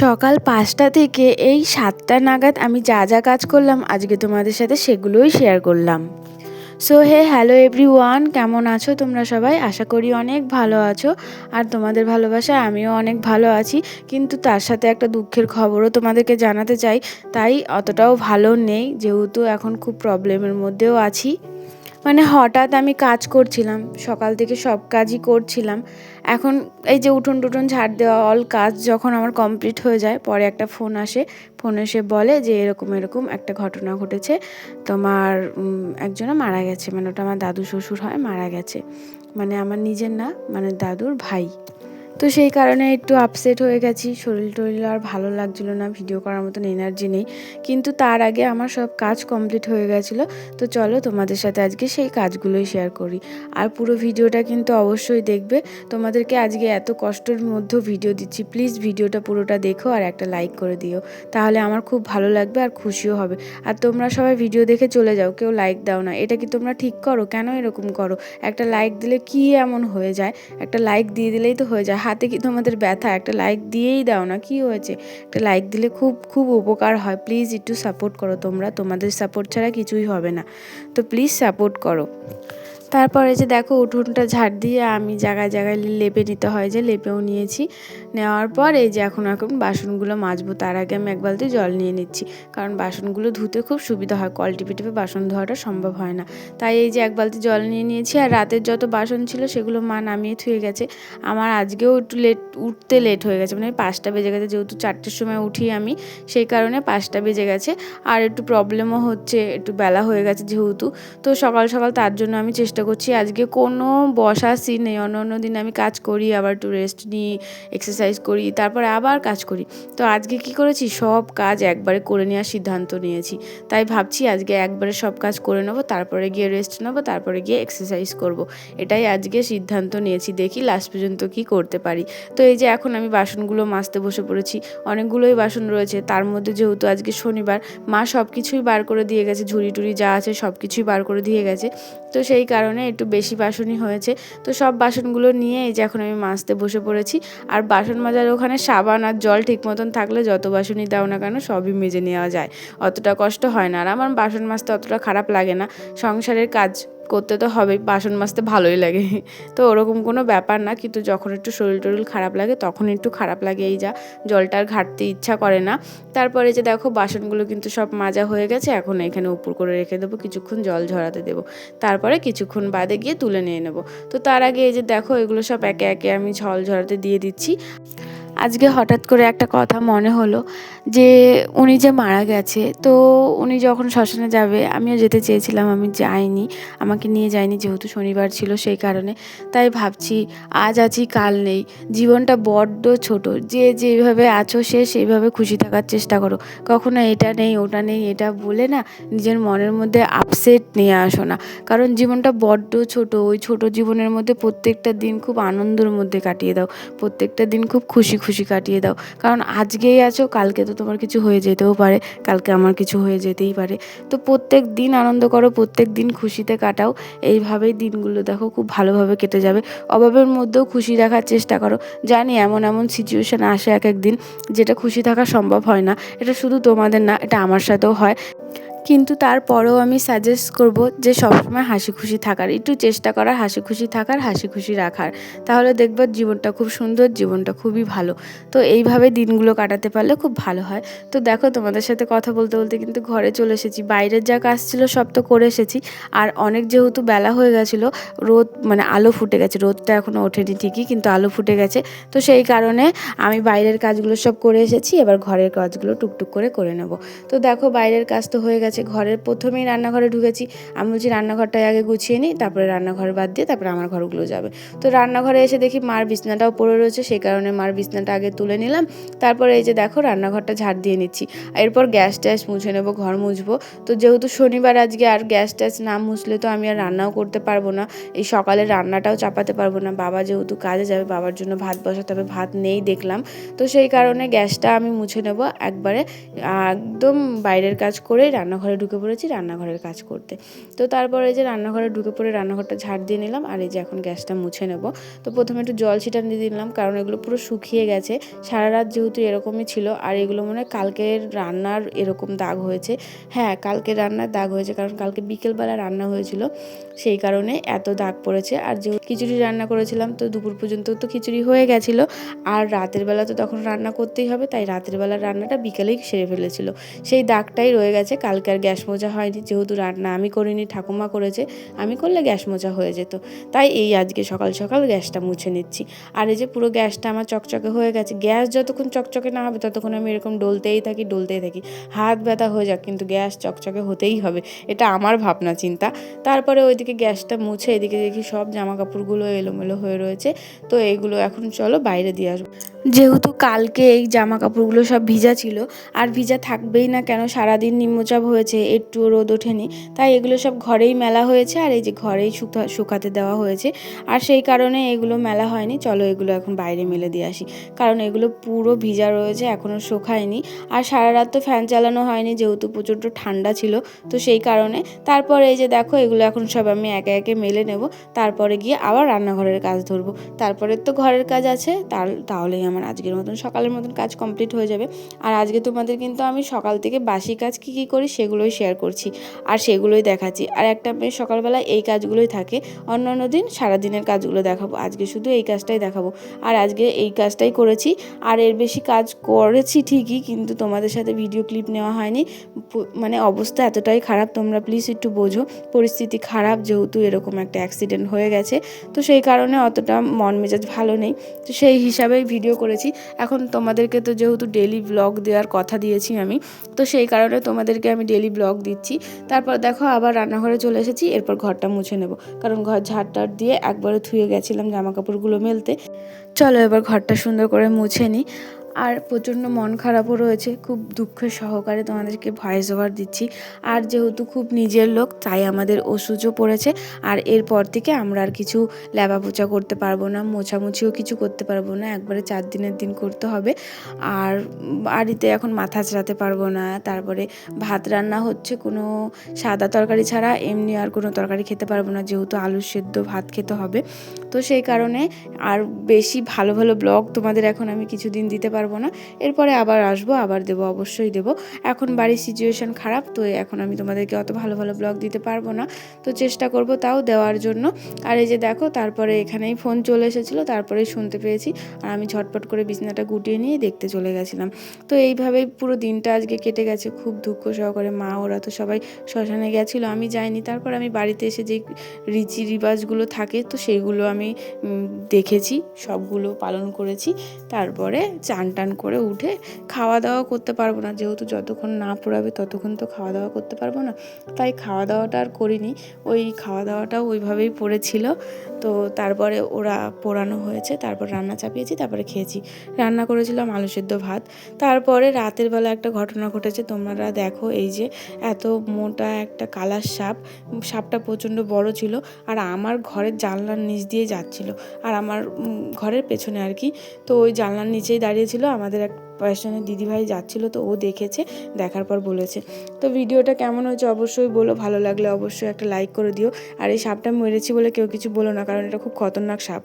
সকাল ৫টা থেকে এই ৭টা নাগাদ আমি যা যা কাজ করলাম আজকে তোমাদের সাথে সেগুলোই শেয়ার করলাম। সো হ্যালো এভরিওয়ান, কেমন আছো তোমরা সবাই? আশা করি অনেক ভালো আছো। আর তোমাদের ভালোবাসায় আমিও অনেক ভালো আছি, কিন্তু তার সাথে একটা দুঃখের খবরও তোমাদেরকে জানাতে চাই। তাই অতটাও ভালো নেই, যেহেতু এখন খুব প্রবলেমের মধ্যেও আছি। মানে হঠাৎ আমি কাজ করছিলাম, সকাল থেকে সব কাজই করছিলাম। এখন এই যে উঠোন টুঠোন ঝাড় দেওয়া অল কাজ যখন আমার কমপ্লিট হয়ে যায়, পরে একটা ফোন আসে। ফোন এসে বলে যে এরকম এরকম একটা ঘটনা ঘটেছে, তোমার একজনা মারা গেছে। মানে ওটা আমার দাদু শ্বশুর হয়, মারা গেছে। মানে আমার নিজের না, মানে দাদুর ভাই। তো সেই কারণে একটু আপসেট হয়ে গেছি, শরীর টরীর আর ভালো লাগছিলো না, ভিডিও করার মতন এনার্জি নেই। কিন্তু তার আগে আমার সব কাজ কমপ্লিট হয়ে গেছিলো। তো চলো তোমাদের সাথে আজকে সেই কাজগুলোই শেয়ার করি। আর পুরো ভিডিওটা কিন্তু অবশ্যই দেখবে। তোমাদেরকে আজকে এত কষ্টের মধ্যেও ভিডিও দিচ্ছি, প্লিজ ভিডিওটা পুরোটা দেখো আর একটা লাইক করে দিও, তাহলে আমার খুব ভালো লাগবে আর খুশিও হবে। আর তোমরা সবাই ভিডিও দেখে চলে যাও, কেউ লাইক দাও না, এটা কি তোমরা ঠিক করো? কেন এরকম করো? একটা লাইক দিলে কি এমন হয়ে যায়? একটা লাইক দিয়ে দিলেই তো হয়ে যায়, হাতে কি তোমাদের ব্যথা? একটা লাইক দিয়েই দাও না, কি হয়েছে? একটা লাইক দিলে খুব খুব উপকার হয়। প্লিজ একটু সাপোর্ট করো তোমরা, তোমাদের সাপোর্ট ছাড়া কিছুই হবে না। তো প্লিজ সাপোর্ট করো। তারপরে যে দেখো উঠোনটা ঝাড় দিয়ে আমি জায়গায় জায়গায় লেপে নিতে হয়, যে লেপেও নিয়েছি। নেওয়ার পর এই যে এখন বাসনগুলো মাজবো। তার আগে আমি এক বালতি জল নিয়ে নিচ্ছি, কারণ বাসনগুলো ধুতে খুব সুবিধা হয়, কল টিপে টিপে বাসন ধোয়াটা সম্ভব হয় না। তাই এই যে এক বালতি জল নিয়ে নিয়েছি। আর রাতের যত বাসন ছিল সেগুলো মা নামিয়ে থুয়ে গেছে। আমার আজকেও একটু উঠতে লেট হয়ে গেছে, মানে 5টা বেজে গেছে, যেহেতু 4টের সময় উঠি আমি, সেই কারণে 5টা বেজে গেছে। আর একটু প্রবলেমও হচ্ছে, একটু বেলা হয়ে গেছে যেহেতু। তো সকাল সকাল তার জন্য আমি চেষ্টা করছি, আজকে কোনো বসা সিন নেই। অন্য দিন আমি কাজ করি, আবার একটু রেস্ট নিই, এক্সারসাইজ করি, তারপরে আবার কাজ করি। তো আজকে কি করেছি, সব কাজ একবারে করে নেওয়ার সিদ্ধান্ত নিয়েছি। তাই ভাবছি আজকে একবারে সব কাজ করে নেবো, তারপরে গিয়ে রেস্ট নেবো, তারপরে গিয়ে এক্সারসাইজ করব। এটাই আজকে সিদ্ধান্ত নিয়েছি, দেখি লাস্ট পর্যন্ত কি করতে পারি। তো এই যে এখন আমি বাসনগুলো মাজতে বসে পড়েছি। অনেকগুলোই বাসন রয়েছে, তার মধ্যে যেহেতু আজকে শনিবার, মা সব কিছুই বার করে দিয়ে গেছে, ঝুড়ি টুড়ি যা আছে সব কিছুই বার করে দিয়ে গেছে। তো সেই কারণে একটু বেশি বাসনই হয়েছে। তো সব বাসনগুলো নিয়ে এই যে এখন আমি মাজতে বসে পড়েছি। আর বাসন মাজার ওখানে সাবান আর জল ঠিক মতন থাকলে যত বাসনই দাও না কেন সবই মেজে নেওয়া যায়, অতটা কষ্ট হয় না। আর আমার বাসন মাজতে অতটা খারাপ লাগে না, সংসারের কাজ করতে তো হবেই, বাসন মাজতে ভালোই লাগে। তো ওরকম কোনো ব্যাপার না, কিন্তু যখন একটু শরীর টরীর খারাপ লাগে তখন একটু খারাপ লাগে, এই যা জলটার ঘাটতে ইচ্ছা করে না। তারপরে যে দেখো বাসনগুলো কিন্তু সব মাজা হয়ে গেছে, এখন এখানে উপর করে রেখে দেবো, কিছুক্ষণ জল ঝরাতে দেবো, তারপরে কিছুক্ষণ বাদে গিয়ে তুলে নিয়ে নেবো। তো তার আগে এই যে দেখো এগুলো সব একে একে আমি জল ঝরাতে দিয়ে দিচ্ছি। আজকে হঠাৎ করে একটা কথা মনে হলো, যে উনি যে মারা গেছে, তো উনি যখন শ্মশানে যাবে আমিও যেতে চেয়েছিলাম, আমি যাইনি, আমাকে নিয়ে যায়নি, যেহেতু শনিবার ছিল সেই কারণে। তাই ভাবছি আজ আছি কাল নেই, জীবনটা বড্ড ছোট, যে যেভাবে আছো সে সেইভাবে খুশি থাকার চেষ্টা করো। কখনো এটা নেই ওটা নেই এটা বলে না নিজের মনের মধ্যে আপসেট নিয়ে আসো না, কারণ জীবনটা বড্ড ছোট। ওই ছোট জীবনের মধ্যে প্রত্যেকটা দিন খুব আনন্দের মধ্যে কাটিয়ে দাও, প্রত্যেকটা দিন খুব খুশি খুশি কাটিয়ে দাও, কারণ আজকেই আছো, কালকে তো তোমার কিছু হয়ে যেতেও পারে, কালকে আমার কিছু হয়ে যেতেই পারে। তো প্রত্যেক দিন আনন্দ করো, প্রত্যেক দিন খুশিতে কাটাও। এইভাবেই দিনগুলো দেখো খুব ভালোভাবে কেটে যাবে। অভাবের মধ্যেও খুশি রাখার চেষ্টা করো। জানি এমন এমন সিচুয়েশান আসে এক এক দিন যেটা খুশি থাকা সম্ভব হয় না, এটা শুধু তোমাদের না, এটা আমার সাথেও হয়। কিন্তু তারপরেও আমি সাজেস্ট করব যে সবসময় হাসি খুশি থাকার, একটু চেষ্টা করার, হাসি খুশি থাকার, হাসি খুশি রাখার, তাহলে দেখবে জীবনটা খুব সুন্দর, জীবনটা খুবই ভালো। তো এইভাবে দিনগুলো কাটাতে পারলে খুব ভালো হয়। তো দেখো তোমাদের সাথে কথা বলতে বলতে কিন্তু ঘরে চলে এসেছি, বাইরের যা কাজ ছিল সব তো করে এসেছি। আর অনেক যেহেতু বেলা হয়ে গেছিলো, রোদ মানে আলো ফুটে গেছে, রোদটা এখনও ওঠেনি ঠিকই, কিন্তু আলো ফুটে গেছে। তো সেই কারণে আমি বাইরের কাজগুলো সব করে এসেছি, এবার ঘরের কাজগুলো টুকটুক করে করে নেব। তো দেখো বাইরের কাজ তো হয়ে গেছে, ঘরের প্রথমেই রান্নাঘরে ঢুকেছি। আমি বলছি রান্নাঘরটাই আগে গুছিয়ে নিই, তারপরে রান্নাঘর বাদ দিয়ে তারপরে আমার ঘরগুলো যাবে। তো রান্নাঘরে এসে দেখি মার বিছনাটাও পড়ে রয়েছে, সেই কারণে মার বিছনাটা আগে তুলে নিলাম। তারপরে এই যে দেখো রান্নাঘরটা ঝাড় দিয়ে নিচ্ছি, এরপর গ্যাস ট্যাস মুছে নেবো, ঘর মুছবো। তো যেহেতু শনিবার আজকে, আর গ্যাস ট্যাস না মুছলে তো আমি আর রান্নাও করতে পারবো না, এই সকালের রান্নাটাও চাপাতে পারবো না। বাবা যেহেতু কাজে যাবে, বাবার জন্য ভাত বসাতে হবে, ভাত নেই দেখলাম। তো সেই কারণে গ্যাসটা আমি মুছে নেবো একবারে, একদম বাইরের কাজ করেই রান্নাঘর রান্নাঘরে ঢুকে পড়েছি রান্নাঘরের কাজ করতে। তো তারপরে যে রান্নাঘরে ঢুকে পড়ে রান্নাঘরটা ঝাড় দিয়ে নিলাম, আর এই যে এখন গ্যাসটা মুছে নেব। তো প্রথমে একটু জল ছিটান দিয়ে দিলাম, কারণ এগুলো পুরো শুকিয়ে গেছে, সারা রাত যেহেতু এরকমই ছিল। আর এগুলো মনে হয় কালকের রান্নার এরকম দাগ হয়েছে। হ্যাঁ, কালকের রান্নার দাগ হয়েছে, কারণ কালকে বিকেলবেলা রান্না হয়েছিল, সেই কারণে এত দাগ পড়েছে। আর যে খিচুড়ি রান্না করেছিলাম, তো দুপুর পর্যন্ত তো খিচুড়ি হয়ে গেছিলো, আর রাতের বেলা তো তখন রান্না করতেই হবে, তাই রাতের বেলার রান্নাটা বিকেলেই সেরে ফেলেছিল। সেই দাগটাই রয়ে গেছে। কালকে আর গ্যাস মোছা হয়নি, যেহেতু রান্না আমি করিনি, ঠাকুমা করেছে। আমি করলে গ্যাস মোছা হয়ে যেত, তাই এই আজকে সকাল সকাল গ্যাসটা মুছে নিচ্ছি। আর এই যে পুরো গ্যাসটা আমার চকচকে হয়ে গেছে। গ্যাস যতক্ষণ চকচকে না হবে ততক্ষণ আমি এরকম ডলতেই থাকি। হাত ব্যথা হয়ে যাক, কিন্তু গ্যাস চকচকে হতেই হবে, এটা আমার ভাবনা চিন্তা। তারপরে ওইদিকে গ্যাসটা মুছে এদিকে দেখি সব জামা কাপড়গুলো এলোমেলো হয়ে রয়েছে। তো এইগুলো এখন চলো বাইরে দিয়ে আসবো। যেহেতু কালকে এই জামা কাপড়গুলো সব ভিজা ছিল, আর ভিজা থাকবেই না কেন, সারাদিন নিম্নচাপ হয়েছে, একটুও রোদ ওঠেনি, তাই এগুলো সব ঘরেই মেলা হয়েছে, আর এই যে ঘরেই শুকাতে দেওয়া হয়েছে। আর সেই কারণে এগুলো মেলা হয়নি। চলো এগুলো এখন বাইরে মেলে দিয়ে আসি, কারণ এগুলো পুরো ভিজা রয়েছে, এখনও শুকায়নি। আর সারা রাত তো ফ্যান চালানো হয়নি, যেহেতু প্রচণ্ড ঠান্ডা ছিল, তো সেই কারণে। তারপরে এই যে দেখো এগুলো এখন সব আমি একে একে মেলে নেব, তারপরে গিয়ে আবার রান্নাঘরের কাজ ধরবো। তারপরে তো ঘরের কাজ আছে, তাহলেই আমার আজকের মতন সকালের মতন কাজ কমপ্লিট হয়ে যাবে। আর আজকে তোমাদের কিন্তু আমি সকাল থেকে বাসি কাজ কী কী করি সেগুলোই শেয়ার করছি, আর সেগুলোই দেখাচ্ছি। আর একটা মেয়ে সকালবেলা এই কাজগুলোই থাকে, অন্যান্য দিন সারাদিনের কাজগুলো দেখাবো, আজকে শুধু এই কাজটাই দেখাবো। আর আজকে এই কাজটাই করেছি, আর এর বেশি কাজ করেছি ঠিকই, কিন্তু তোমাদের সাথে ভিডিও ক্লিপ নেওয়া হয়নি। মানে অবস্থা এতটাই খারাপ, তোমরা প্লিজ একটু বোঝো, পরিস্থিতি খারাপ, যেহেতু এরকম একটা অ্যাক্সিডেন্ট হয়ে গেছে, তো সেই কারণে অতটা মন মেজাজ ভালো নেই, তো সেই হিসাবেই ভিডিও করেছি। এখন তোমাদেরকে তো যেহেতু ডেলি ব্লগ দেওয়ার কথা দিয়েছি আমি, তো সেই কারণে তোমাদেরকে আমি ডেলি ব্লগ দিচ্ছি। তারপর দেখো আবার রান্নাঘরে চলে এসেছি, এরপর ঘরটা মুছে নেব, কারণ ঘর ঝাড়টার দিয়ে একবারে ধুয়ে গেছিলাম জামা কাপড়গুলো মেলতে। চলো এবার ঘরটা সুন্দর করে মুছে নিই। আর প্রচণ্ড মন খারাপও রয়েছে, খুব দুঃখের সহকারে তোমাদেরকে ভয়েস ওভার দিচ্ছি। আর যেহেতু খুব নিজের লোক, তাই আমাদের ওষুধও পড়েছে, আর এরপর থেকে আমরা আর কিছু ল্যাবা পোছা করতে পারবো না, মোছামুছিও কিছু করতে পারবো না, একবারে 4 দিনের দিন করতে হবে। আর বাড়িতে এখন মাথা চাড়াতে পারবো না। তারপরে ভাত রান্না হচ্ছে কোনো সাদা তরকারি ছাড়া, এমনি আর কোনো তরকারি খেতে পারবো না, যেহেতু আলু সেদ্ধ ভাত খেতে হবে। তো সেই কারণে আর বেশি ভালো ভালো ব্লগ তোমাদের এখন আমি কিছুদিন দিতে পারবো না, এরপরে আবার আসবো, আবার দেবো, অবশ্যই দেবো। এখন বাড়ির সিচুয়েশান খারাপ, তো এখন আমি তোমাদেরকে অত ভালো ভালো ব্লগ দিতে পারবো না, তো চেষ্টা করব তাও দেওয়ার জন্য। আর এই যে দেখো তারপরে এখানেই ফোন চলে এসেছিলো, তারপরেই শুনতে পেয়েছি, আর আমি ঝটপট করে বিছানাটা গুটিয়ে নিয়ে দেখতে চলে গেছিলাম। তো এইভাবেই পুরো দিনটা আজকে কেটে গেছে খুব দুঃখ সহকারে। মা ওরা তো সবাই শ্মশানে গেছিলো, আমি যাইনি। তারপর আমি বাড়িতে এসে যেই রীতি রিবাজগুলো থাকে, তো সেইগুলো আমি দেখেছি, সবগুলো পালন করেছি। তারপরে চান টান করে উঠে খাওয়া দাওয়া করতে পারবো না, যেহেতু যতক্ষণ না পোড়াবে ততক্ষণ তো খাওয়া দাওয়া করতে পারবো না, তাই খাওয়া দাওয়াটা আর করিনি। ওই খাওয়া দাওয়াটাও ওইভাবেই পড়েছিল। তো তারপরে ওরা পোড়ানো হয়েছে, তারপর রান্না চাপিয়েছি, তারপরে খেয়েছি। রান্না করেছিলাম আলু সেদ্ধ ভাত। তারপরে রাতের বেলা একটা ঘটনা ঘটেছে, তোমরা দেখো, এই যে এত মোটা একটা কালার সাপ, সাপটা প্রচণ্ড বড় ছিল, আর আমার ঘরের জানলার নিচ দিয়ে যাচ্ছিল, আর আমার ঘরের পেছনে আর কি। তো ওই জানলার নিচেই দাঁড়িয়েছিল, আমাদের এক পাশে দিদিভাই যাচ্ছিলো, তো ও দেখেছে, দেখার পর বলেছে। তো ভিডিওটা কেমন হয়েছে অবশ্যই বলো, ভালো লাগলে অবশ্যই একটা লাইক করে দিও। আর এই সাপটা মেরেছি বলে কেউ কিছু বলো না, কারণ এটা খুব খতরনাক সাপ।